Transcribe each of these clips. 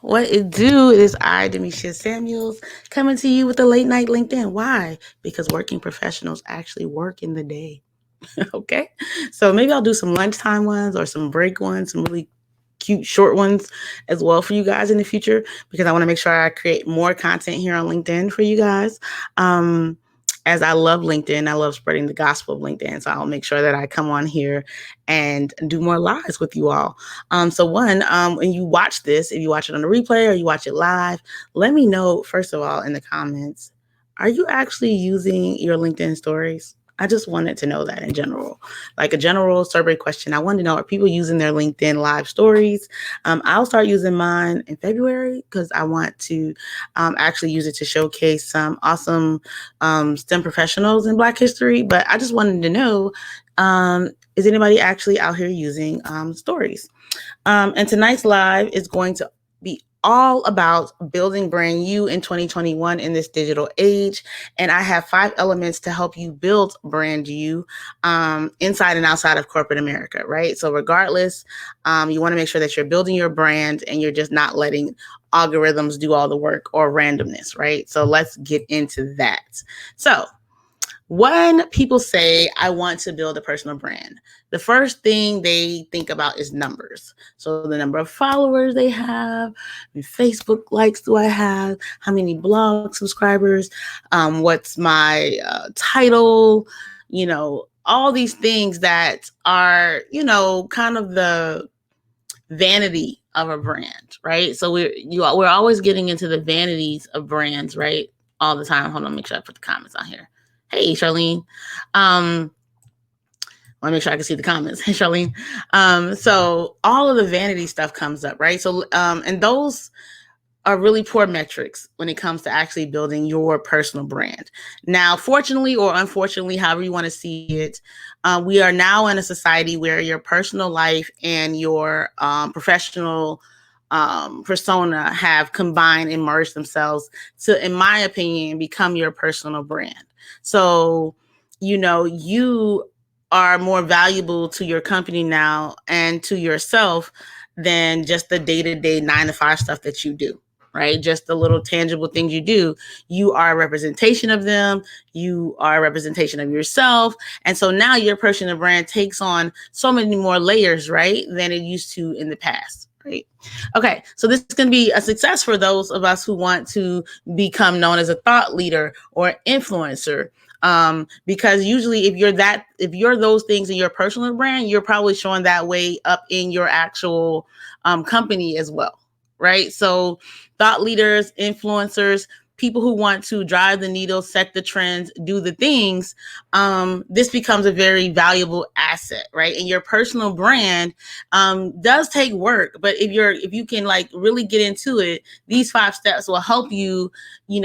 What it do? It is I, Demisha Samuels, coming to you with the late night LinkedIn. Why? Because working professionals actually work in the day. Okay. So maybe I'll do some lunchtime ones or some break ones, some really cute short ones as well for you guys in the future because I want to make sure I create more content here on LinkedIn for you guys. As I love LinkedIn, I love spreading the gospel of LinkedIn. So I'll make sure that I come on here and do more lives with you all. When you watch this, if you watch it on the replay or you watch it live, let me know, first of all, in the comments, are you actually using your LinkedIn stories? I just wanted to know that in general, like a general survey question. I wanted to know, are people using their LinkedIn live stories? I'll start using mine in February because I want to actually use it to showcase some awesome STEM professionals in Black history. But I just wanted to know, is anybody actually out here using stories? And tonight's live is going to be all about building brand you in 2021 in this digital age. And I have 5 elements to help you build brand you inside and outside of corporate America, right? So regardless, you want to make sure that you're building your brand and you're just not letting algorithms do all the work or randomness, right? So let's get into that. So when people say, I want to build a personal brand, the first thing they think about is numbers. So the number of followers they have, how many Facebook likes do I have, how many blog subscribers, what's my title, all these things that are, kind of the vanity of a brand, right? So we're always getting into the vanities of brands, right? All the time. Hold on, make sure I put the comments on here. Hey, Charlene. Let me make sure I can see the comments. Hey, Charlene. So all of the vanity stuff comes up, right? So, and those are really poor metrics when it comes to actually building your personal brand. Now, fortunately or unfortunately, however you want to see it, we are now in a society where your personal life and your professional persona have combined and merged themselves to, in my opinion, become your personal brand. So, you are more valuable to your company now and to yourself than just the day-to-day 9 to 5 stuff that you do, right? Just the little tangible things you do. You are a representation of them. You are a representation of yourself. And so now your personal brand takes on so many more layers, right, than it used to in the past. Right. Okay. So this is going to be a success for those of us who want to become known as a thought leader or influencer. Because usually if you're those things in your personal brand, you're probably showing that way up in your actual company as well. Right. So thought leaders, influencers, people who want to drive the needle, set the trends, do the things, this becomes a very valuable asset, right? And your personal brand does take work, but if you can like really get into it, these 5 steps will help you,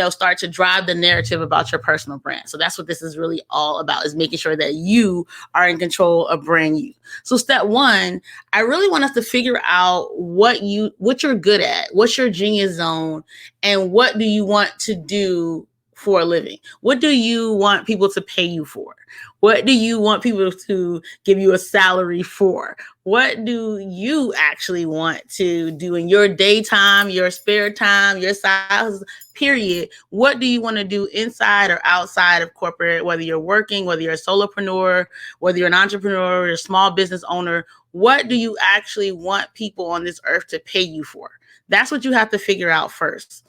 start to drive the narrative about your personal brand. So that's what this is really all about, is making sure that you are in control of brand you. So step 1, I really want us to figure out what you're good at, what's your genius zone, and what do you want to do for a living? What do you want people to pay you for? What do you want people to give you a salary for? What do you actually want to do in your daytime, your spare time, your side, period? What do you want to do inside or outside of corporate, whether you're working, whether you're a solopreneur, whether you're an entrepreneur or a small business owner? What do you actually want people on this earth to pay you for? That's what you have to figure out first.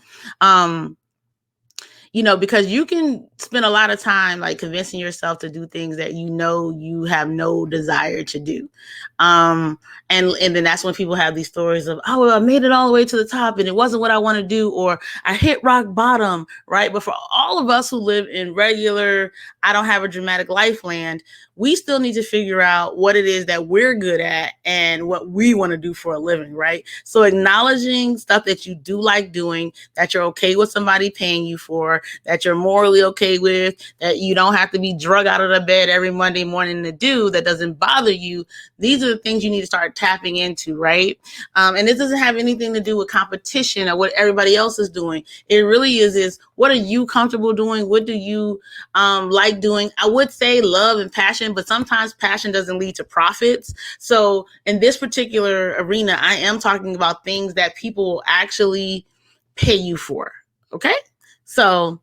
Because you can spend a lot of time like convincing yourself to do things that you have no desire to do. And then that's when people have these stories of, oh, well, I made it all the way to the top and it wasn't what I want to do, or I hit rock bottom, right? But for all of us who live in regular, I don't have a dramatic life land, we still need to figure out what it is that we're good at and what we want to do for a living, right? So acknowledging stuff that you do like doing, that you're okay with somebody paying you for, that you're morally okay with, that you don't have to be drug out of the bed every Monday morning to do, that doesn't bother you. These are the things you need to start tapping into, right? And this doesn't have anything to do with competition or what everybody else is doing. It really is what are you comfortable doing? What do you like doing? I would say love and passion, but sometimes passion doesn't lead to profits. So in this particular arena, I am talking about things that people will actually pay you for. Okay. So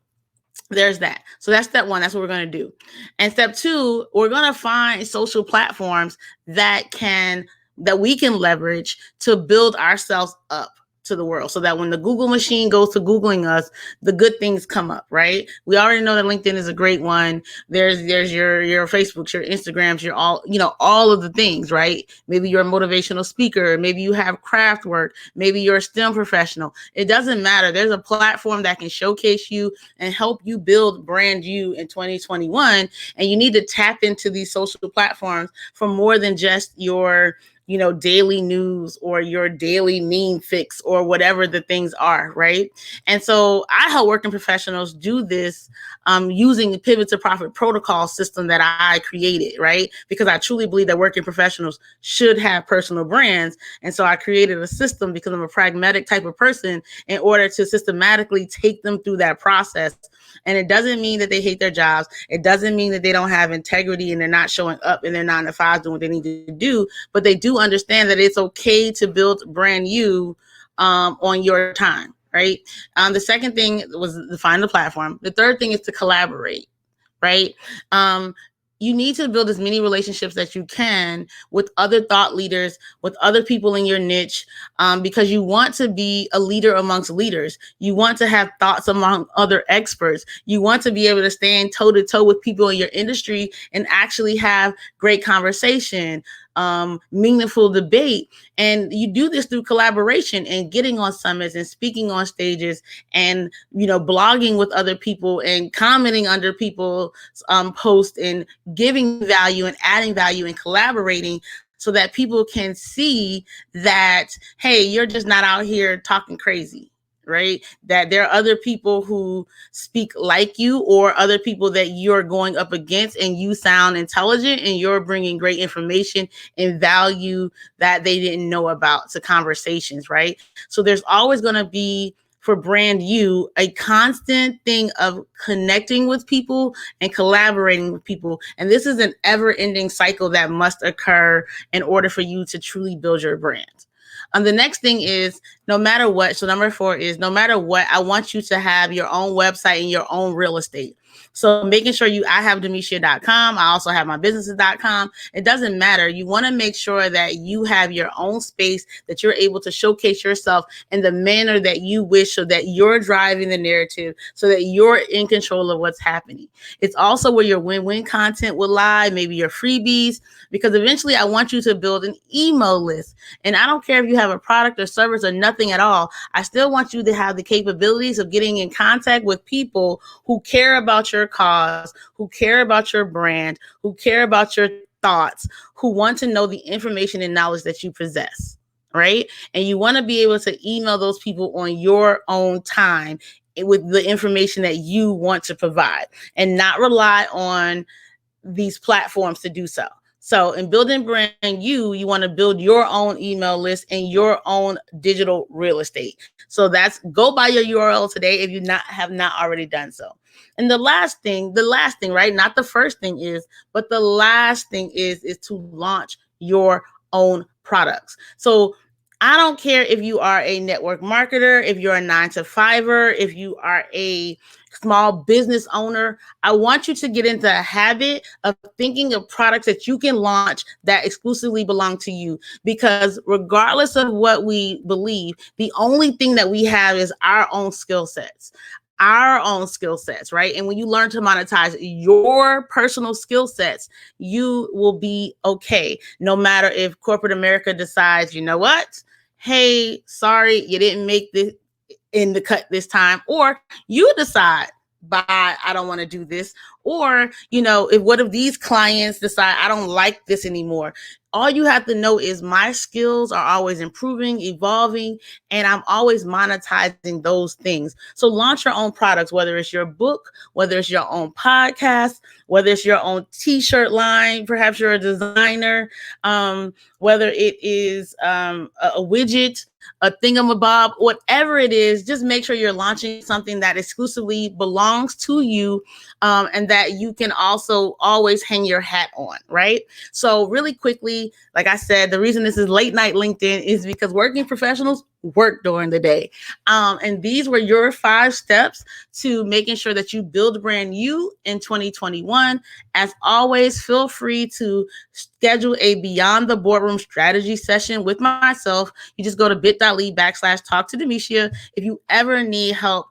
there's that. So that's step one. That's what we're going to do. And step two, we're going to find social platforms that we can leverage to build ourselves up to the world, so that when the Google machine goes to Googling us, the good things come up, right? We already know that LinkedIn is a great one. There's your Facebooks, your Instagrams, your all of the things, right? Maybe you're a motivational speaker. Maybe you have craft work. Maybe you're a STEM professional. It doesn't matter. There's a platform that can showcase you and help you build brand you in 2021. And you need to tap into these social platforms for more than just your daily news or your daily meme fix or whatever the things are, right? And so I help working professionals do this using the Pivot to Profit protocol system that I created, right? Because I truly believe that working professionals should have personal brands. And so I created a system, because I'm a pragmatic type of person, in order to systematically take them through that process. And it doesn't mean that they hate their jobs. It doesn't mean that they don't have integrity and they're not showing up in their 9 to 5 doing what they need to do, but they do understand that it's okay to build brand you on your time, right? The second thing was to find the platform. The third thing is to collaborate, right? You need to build as many relationships that you can with other thought leaders, with other people in your niche, because you want to be a leader amongst leaders. You want to have thoughts among other experts. You want to be able to stand toe to toe with people in your industry and actually have great conversation, meaningful debate. And you do this through collaboration and getting on summits and speaking on stages and, blogging with other people and commenting under people's posts and giving value and adding value and collaborating, so that people can see that, hey, you're just not out here talking crazy, right? That there are other people who speak like you, or other people that you're going up against, and you sound intelligent and you're bringing great information and value that they didn't know about to conversations, right? So there's always going to be, for brand you, a constant thing of connecting with people and collaborating with people. And this is an ever-ending cycle that must occur in order for you to truly build your brand. The next thing is, no matter what, so number 4 is, no matter what, I want you to have your own website and your own real estate. So making sure I have Demetia.com. I also have my businesses.com. It doesn't matter. You want to make sure that you have your own space, that you're able to showcase yourself in the manner that you wish, so that you're driving the narrative, so that you're in control of what's happening. It's also where your win-win content will lie, maybe your freebies, because eventually I want you to build an email list. And I don't care if you have a product or service or nothing at all. I still want you to have the capabilities of getting in contact with people who care about your cause, who care about your brand, who care about your thoughts, who want to know the information and knowledge that you possess, right? And you want to be able to email those people on your own time with the information that you want to provide, and not rely on these platforms to do so. So in building brand you want to build your own email list and your own digital real estate. So go by your URL today if you have not already done so. And the last thing, right? Not the first thing but the last thing is to launch your own products. So I don't care if you are a network marketer, if you're a 9-to-5er, if you are a small business owner. I want you to get into a habit of thinking of products that you can launch that exclusively belong to you, because regardless of what we believe, the only thing that we have is our own skill sets. Right? And when you learn to monetize your personal skill sets, you will be okay. No matter if corporate America decides, you know what? Hey, sorry, you didn't make this in the cut this time, or you decide bye, I don't want to do this. Or, what if these clients decide I don't like this anymore? All you have to know is my skills are always improving, evolving, and I'm always monetizing those things. So launch your own products, whether it's your book, whether it's your own podcast, whether it's your own t-shirt line, perhaps you're a designer, whether it is a widget, a thingamabob, whatever it is, just make sure you're launching something that exclusively belongs to you, and that you can also always hang your hat on, right? So really quickly, like I said, the reason this is late night LinkedIn is because working professionals work during the day. And these were your 5 steps to making sure that you build brand new in 2021. As always, feel free to schedule a Beyond the Boardroom strategy session with myself. You just go to bit.ly/talk to Demetia if you ever need help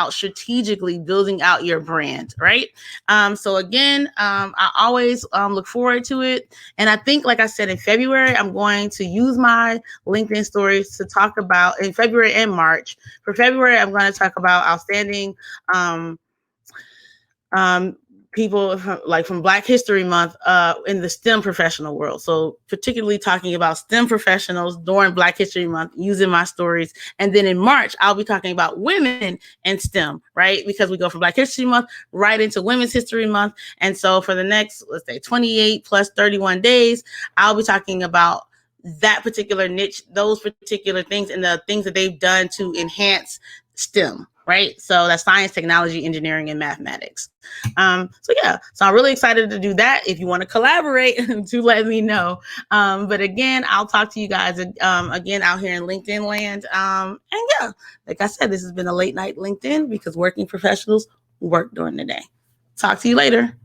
strategically building out your brand, right? So again, I always look forward to it. And I think, like I said, in February, I'm going to use my LinkedIn stories to talk about, in February and March. For February, I'm going to talk about outstanding people from Black History Month in the STEM professional world. So particularly talking about STEM professionals during Black History Month, using my stories. And then in March, I'll be talking about women in STEM, right? Because we go from Black History Month right into Women's History Month. And so for the next, let's say 28 plus 31 days, I'll be talking about that particular niche, those particular things, and the things that they've done to enhance STEM, right? So that's science, technology, engineering, and mathematics. So I'm really excited to do that. If you want to collaborate, do let me know. But again, I'll talk to you guys again out here in LinkedIn land. And yeah, like I said, this has been a late night LinkedIn because working professionals work during the day. Talk to you later.